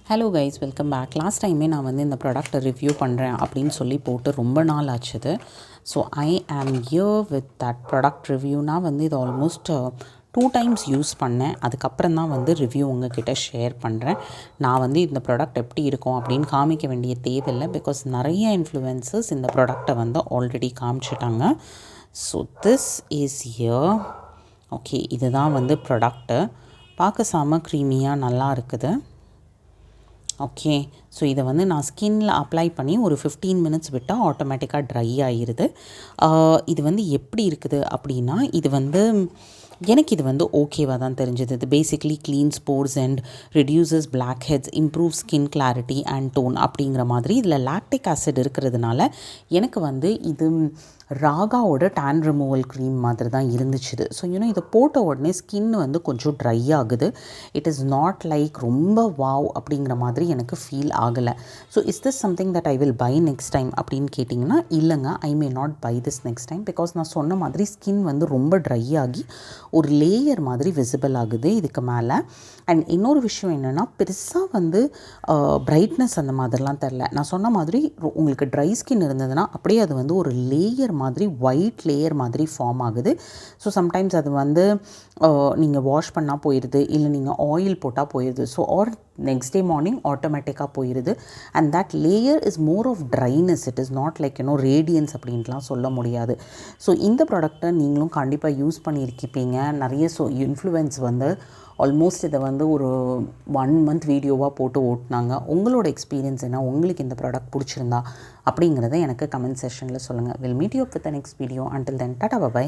Hello guys, welcome back. Last டைமே நான் வந்து இந்த ப்ராடக்ட்டை ரிவ்யூ பண்ணுறேன் அப்படின்னு சொல்லி போட்டு ரொம்ப நாள் ஆச்சுது. So I am here with that product review. நான் வந்து இது ஆல்மோஸ்ட் 2 டைம்ஸ் யூஸ் பண்ணேன். அதுக்கப்புறம் தான் வந்து ரிவ்யூ உங்ககிட்ட ஷேர் பண்ணுறேன். நான் வந்து இந்த ப்ராடக்ட் எப்படி இருக்கும் அப்படின்னு காமிக்க வேண்டிய தேவையில்லை. பிகாஸ் நிறைய இன்ஃப்ளூயன்சர்ஸ் இந்த ப்ராடக்டை வந்து ஆல்ரெடி காமிச்சிட்டாங்க. So this is here. Okay, இதுதான் வந்து ப்ராடக்ட்டு. பார்க்க செம க்ரீமியாக நல்லா இருக்குது. ஓகே, ஸோ இதை வந்து நான் ஸ்கின்னில் அப்ளை பண்ணி ஒரு 15 மினிட்ஸ் விட்டால் ஆட்டோமேட்டிக்காக ட்ரை ஆகிடுது. இது வந்து எப்படி இருக்குது அப்படின்னா, இது வந்து எனக்கு இது வந்து ஓகேவாக தான் தெரிஞ்சது. இது basically cleans pores and reduces blackheads, improve skin clarity and tone அப்படிங்கிற மாதிரி இதில் லாக்டிக் ஆசிட் இருக்கிறதுனால எனக்கு வந்து இது ராகாவோட டேன் ரிமூவல் க்ரீம் மாதிரி தான் இருந்துச்சு. ஸோ இதை போட்ட உடனே ஸ்கின் வந்து கொஞ்சம் ட்ரை ஆகுது. இட் இஸ் நாட் லைக் ரொம்ப வாவ் அப்படிங்கிற மாதிரி எனக்கு ஃபீல் ஆகலை. So is this something that I will buy next time அப்படின்னு கேட்டிங்கன்னா, இல்லைங்க, I may not buy this next time. Because நான் சொன்ன மாதிரி ஸ்கின் வந்து ரொம்ப ட்ரை ஆகி ஒரு லேயர் மாதிரி விசிபிள் ஆகுது இதுக்கு மேலே. அண்ட் இன்னொரு விஷயம் என்னென்னா, பெருசாக வந்து பிரைட்னஸ் அந்த மாதிரிலாம் தெரில. நான் சொன்ன மாதிரி உங்களுக்கு ட்ரை ஸ்கின் இருந்ததுன்னா அப்படியே அது வந்து ஒரு லேயர் மாதிரி, ஒயிட் லேயர் மாதிரி ஃபார்ம் ஆகுது. ஸோ சம்டைம்ஸ் அது வந்து நீங்கள் வாஷ் பண்ணால் போயிடுது, இல்லை நீங்கள் ஆயில் போட்டால் போயிடுது. So our next day morning ஆட்டோமேட்டிக்காக போயிடுது. And that layer is more of dryness. It is not like radiance அப்படின்ட்டுலாம் சொல்ல முடியாது. ஸோ இந்த ப்ராடக்டை நீங்களும் கண்டிப்பாக யூஸ் பண்ணியிருக்கீங்க. நிறைய இன்ஃப்ளூயன்ஸ் வந்து ஆல்மோஸ்ட் இதை வந்து ஒரு 1 மந்த் வீடியோவாக போட்டு ஓட்டினாங்க. உங்களோட எக்ஸ்பீரியன்ஸ் என்ன, உங்களுக்கு இந்த ப்ராடக்ட் பிடிச்சிருந்தா அப்படிங்கிறத எனக்கு கமெண்ட் செக்ஷனில் சொல்லுங்கள். Will meet you up with the next video. Until then, tata, by.